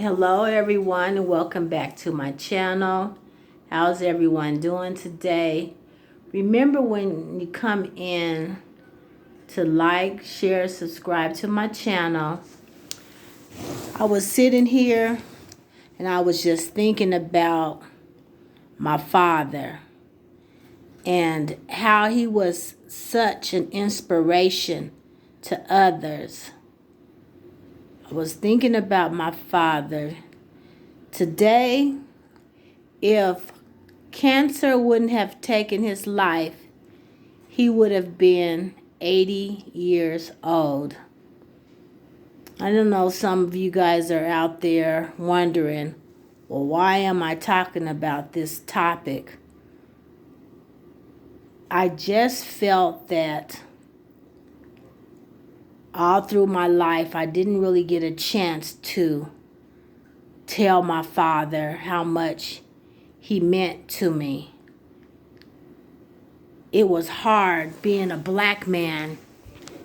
Hello everyone and welcome back to my channel. How's everyone doing today? Remember, when you come in, to like, share, subscribe to my channel. I was sitting here and I was just thinking about my father and how he was such an inspiration to others. I was thinking about my father. Today, if cancer wouldn't have taken his life, he would have been 80 years old. I don't know, some of you guys are out there wondering, well, why am I talking about this topic? I just felt that all through my life, I didn't really get a chance to tell my father how much he meant to me. It was hard being a black man.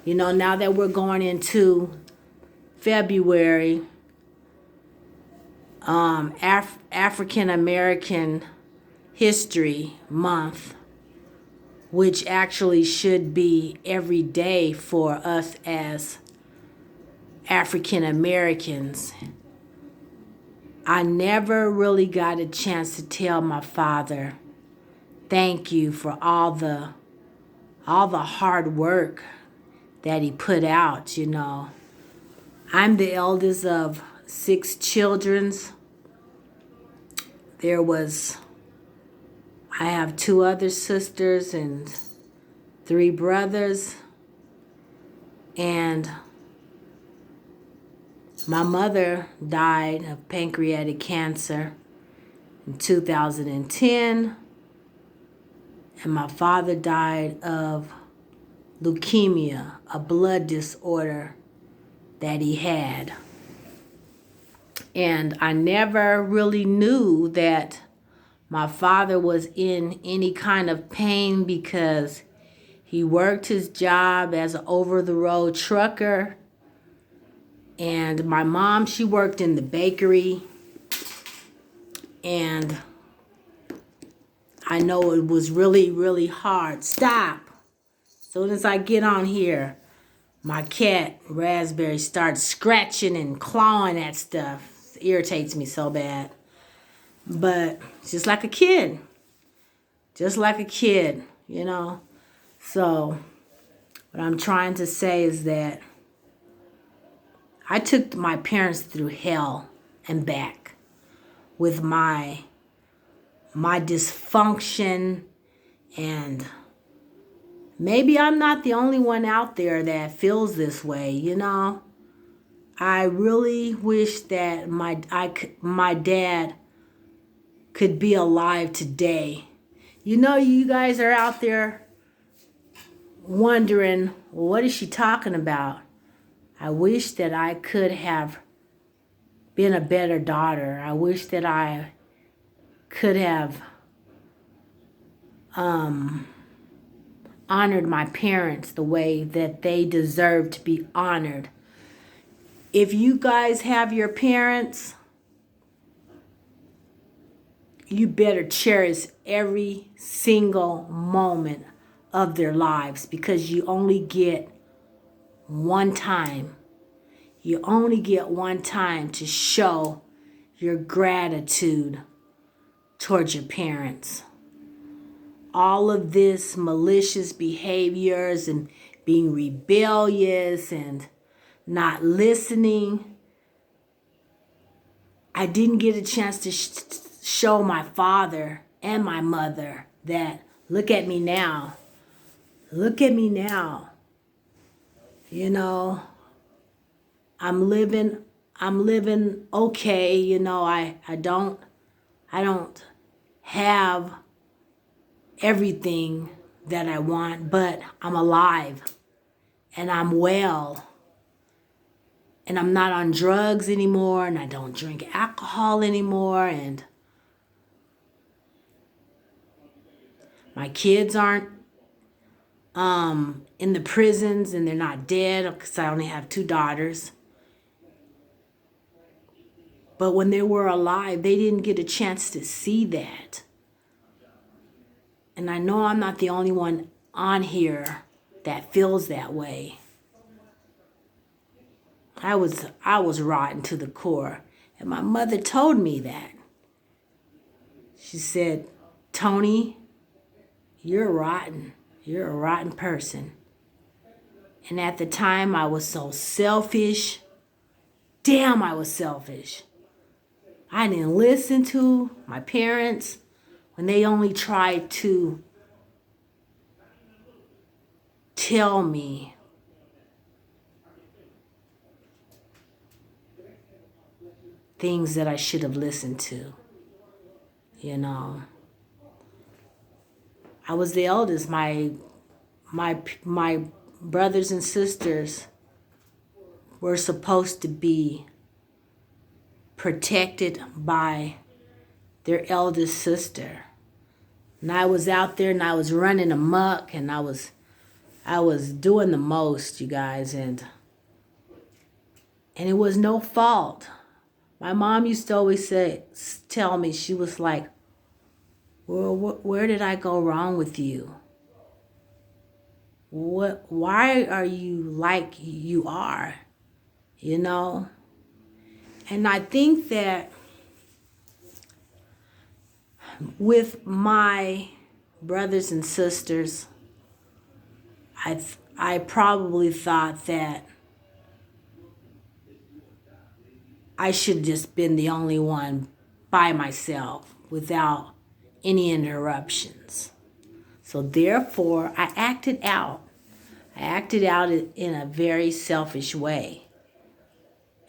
You know, now that we're going into February, African American History Month, which actually should be every day for us as African Americans. I never really got a chance to tell my father thank you for all the hard work that he put out, you know. I'm the eldest of 6 children. I have 2 other sisters and 3 brothers. And my mother died of pancreatic cancer in 2010. And my father died of leukemia, a blood disorder that he had. And I never really knew that my father was in any kind of pain because he worked his job as an over-the-road trucker. And my mom, she worked in the bakery. And I know it was really, really hard. Stop. As soon as I get on here, my cat, Raspberry, starts scratching and clawing at stuff. It irritates me so bad. But just like a kid. Just like a kid, you know. So what I'm trying to say is that I took my parents through hell and back with my dysfunction, and maybe I'm not the only one out there that feels this way, you know. I really wish that my dad could be alive today. You know, you guys are out there wondering, well, what is she talking about? I wish that I could have been a better daughter. I wish that I could have honored my parents the way that they deserve to be honored. If you guys have your parents, you better cherish every single moment of their lives, because you only get one time. You only get one time to show your gratitude towards your parents. All of this malicious behaviors and being rebellious and not listening, I didn't get a chance to show my father and my mother that, look at me now. Look at me now. You know, I'm living okay, you know. I don't have everything that I want, but I'm alive and I'm well. And I'm not on drugs anymore, and I don't drink alcohol anymore, and my kids aren't in the prisons, and they're not dead, because I only have 2 daughters. But when they were alive, they didn't get a chance to see that. And I know I'm not the only one on here that feels that way. I was rotten to the core. And my mother told me that. She said, Tony, you're rotten. You're a rotten person. And at the time, I was so selfish. Damn, I was selfish. I didn't listen to my parents when they only tried to tell me things that I should have listened to. You know, I was the eldest. My brothers and sisters were supposed to be protected by their eldest sister. And I was out there and I was running amok and I was doing the most, you guys, and it was no fault. My mom used to always tell me, she was like, well, where did I go wrong with you? Why are you like you are? You know? And I think that with my brothers and sisters, I probably thought that I should have just been the only one by myself without any interruptions. So therefore, I acted out. I acted out in a very selfish way.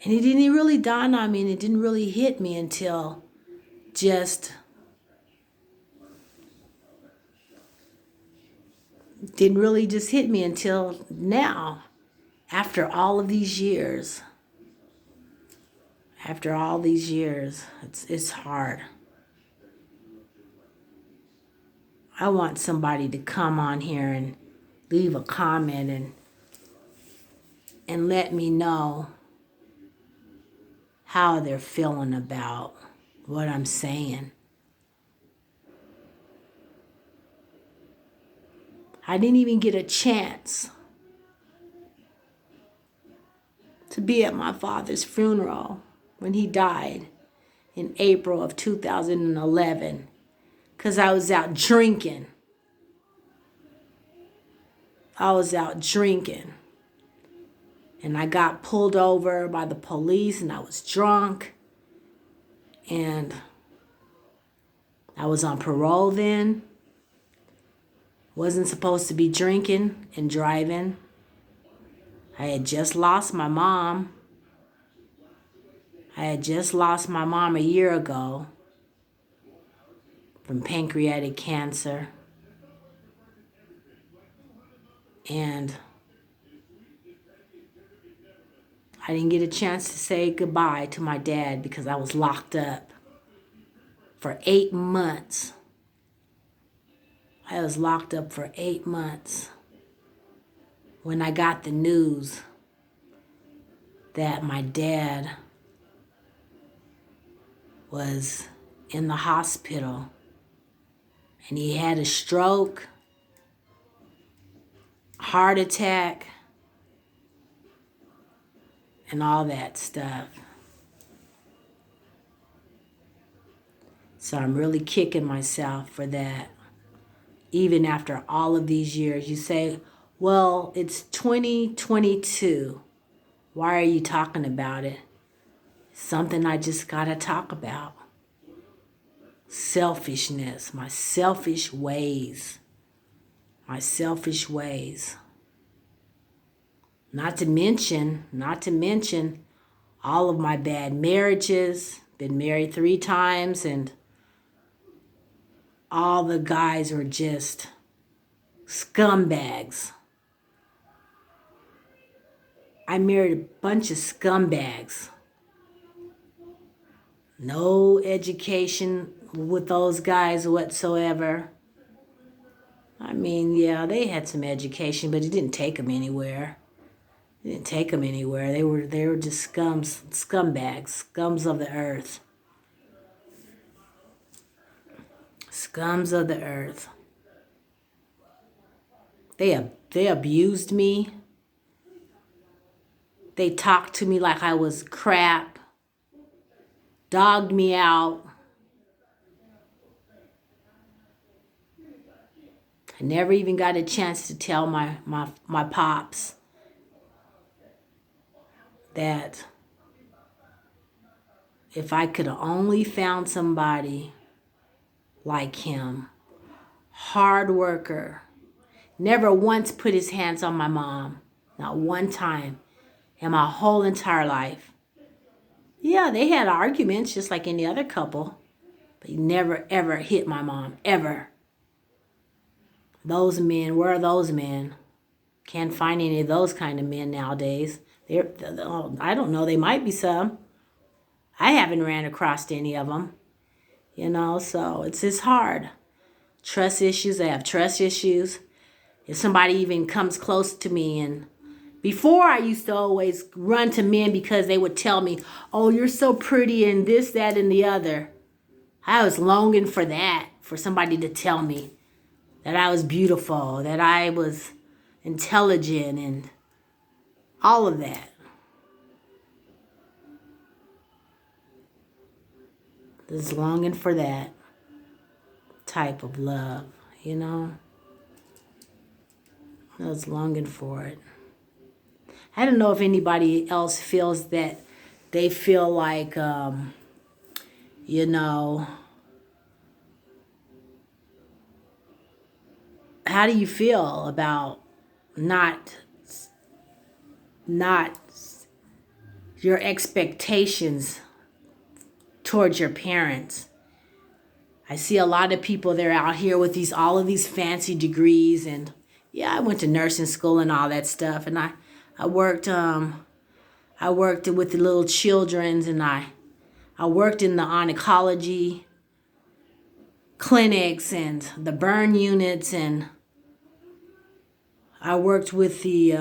And it didn't really dawn on me and it didn't really hit me until didn't really just hit me until now, after all of these years. After all these years, it's hard. I want somebody to come on here and leave a comment and let me know how they're feeling about what I'm saying. I didn't even get a chance to be at my father's funeral when he died in April of 2011 because I was out drinking. And I got pulled over by the police and I was drunk. And I was on parole then. Wasn't supposed to be drinking and driving. I had just lost my mom. a year ago from pancreatic cancer. And I didn't get a chance to say goodbye to my dad because I was locked up for 8 months. I was locked up for 8 months when I got the news that my dad was in the hospital and he had a stroke, heart attack, and all that stuff. So I'm really kicking myself for that. Even after all of these years, you say, well, it's 2022. Why are you talking about it? Something I just gotta talk about. Selfishness, my selfish ways. Not to mention all of my bad marriages. Been married 3 times and all the guys were just scumbags. I married a bunch of scumbags. No education with those guys whatsoever. I mean, yeah, they had some education, but it didn't take them anywhere. Didn't take them anywhere. They were just scumbags, scums of the earth. Scums of the earth. They abused me. They talked to me like I was crap. Dogged me out. I never even got a chance to tell my pops that if I could have only found somebody like him, hard worker, never once put his hands on my mom, not one time in my whole entire life. Yeah, they had arguments just like any other couple, but he never ever hit my mom, ever. Those men, where are those men? Can't find any of those kind of men nowadays. I don't know, they might be some. I haven't ran across any of them, so it's just hard. Trust issues, I have trust issues. If somebody even comes close to me, and before I used to always run to men because they would tell me, oh, you're so pretty and this, that, and the other. I was longing for that, for somebody to tell me that I was beautiful, that I was intelligent, and all of that. Just longing for that type of love, I was longing for it. I don't know if anybody else feels that they feel like, how do you feel about not your expectations towards your parents? I see a lot of people, they're out here with all of these fancy degrees, and yeah, I went to nursing school and all that stuff, and I worked with the little children's, and I worked in the oncology clinics and the burn units, and I worked with the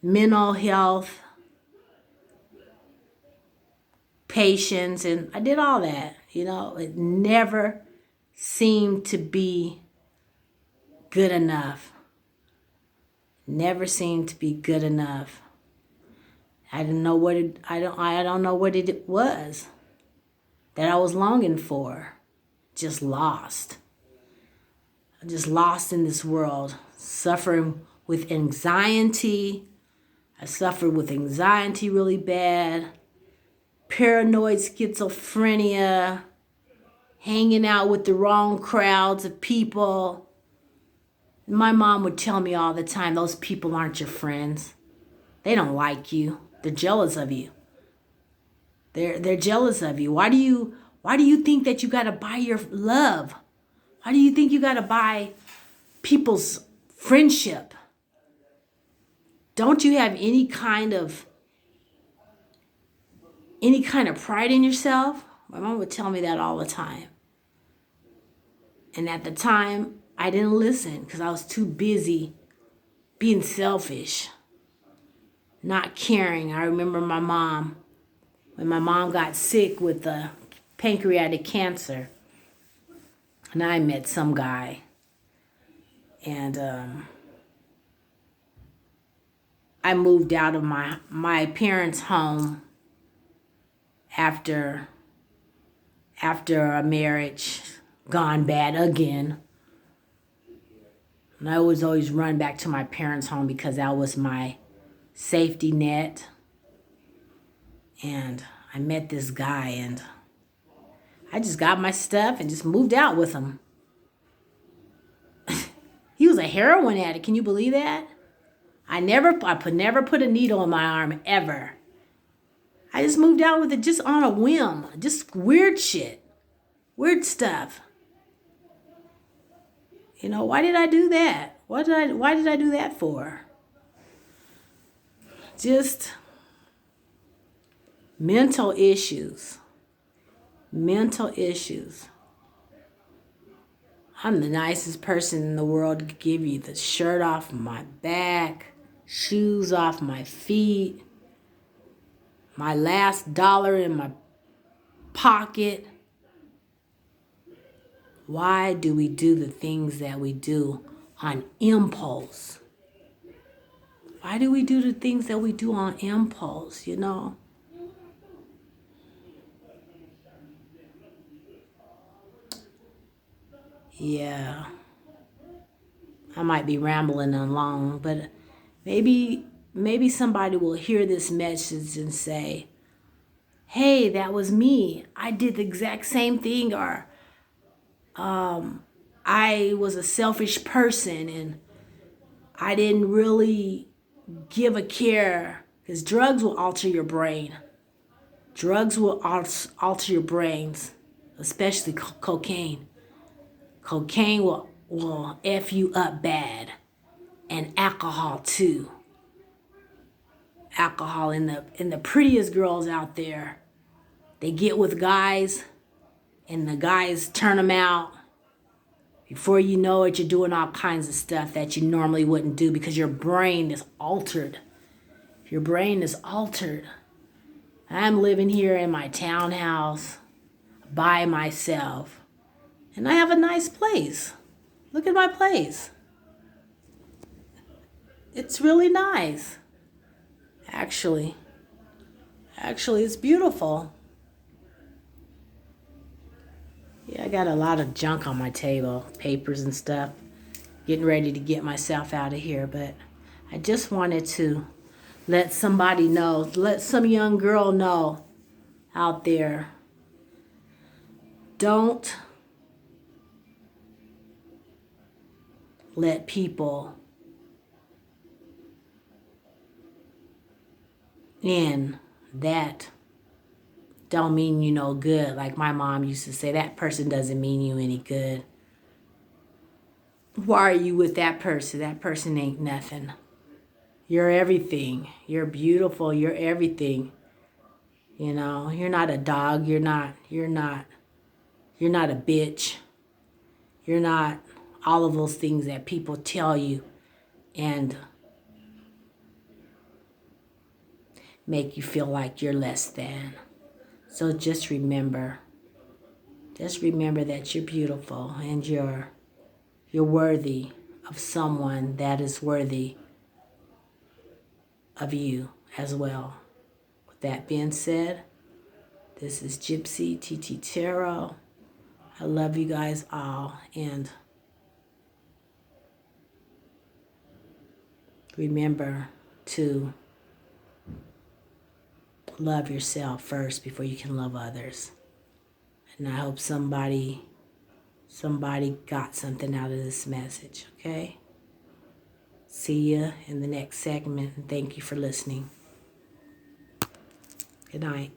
mental health patients, and I did all that. It never seemed to be good enough. Never seemed to be good enough. I don't know what it was that I was longing for. Just lost. Just lost in this world, suffering with anxiety. I suffered with anxiety really bad. Paranoid schizophrenia, hanging out with the wrong crowds of people. My mom would tell me all the time, those people aren't your friends. They don't like you. They're jealous of you. They're jealous of you. Why do you think that you got to buy your love? Why do you think you got to buy people's friendship? Don't you have any kind of pride in yourself? My mom would tell me that all the time. And at the time, I didn't listen because I was too busy being selfish, not caring. I remember when my mom got sick with pancreatic cancer, and I met some guy, and I moved out of my parents' home after a marriage gone bad again. And I always run back to my parents' home because that was my safety net. And I met this guy, and I just got my stuff and just moved out with him. He was a heroin addict. Can you believe that? I never put a needle in my arm, ever. I just moved out with it just on a whim. Just weird shit. Weird stuff. Why did I do that? Why did I do that for? Just mental issues. Mental issues. I'm the nicest person in the world to give you the shirt off my back, shoes off my feet, my last dollar in my pocket. Why do we do the things that we do on impulse? Why do we do the things that we do on impulse, you know? Yeah, I might be rambling along, but maybe somebody will hear this message and say, hey, that was me. I did the exact same thing, or I was a selfish person and I didn't really give a care, because drugs will alter your brain. Drugs will alter your brains, especially cocaine. Cocaine will F you up bad, and alcohol too. Alcohol, and the prettiest girls out there, they get with guys and the guys turn them out. Before you know it, you're doing all kinds of stuff that you normally wouldn't do because your brain is altered. Your brain is altered. I'm living here in my townhouse by myself, and I have a nice place. Look at my place. It's really nice. Actually, it's beautiful. Yeah, I got a lot of junk on my table, papers and stuff. Getting ready to get myself out of here, but I just wanted to let somebody know, let some young girl know out there. Don't let people in that don't mean you no good. Like my mom used to say, that person doesn't mean you any good. Why are you with that person? That person ain't nothing. You're everything. You're beautiful. You're everything. You know, you're not a dog. You're not a bitch. You're not all of those things that people tell you and make you feel like you're less than. So just remember that you're beautiful and you're worthy of someone that is worthy of you as well. With that being said, this is Gypsy TT Tarot. I love you guys all, and remember to love yourself first before you can love others. And I hope somebody got something out of this message, okay? See ya in the next segment, and thank you for listening. Good night.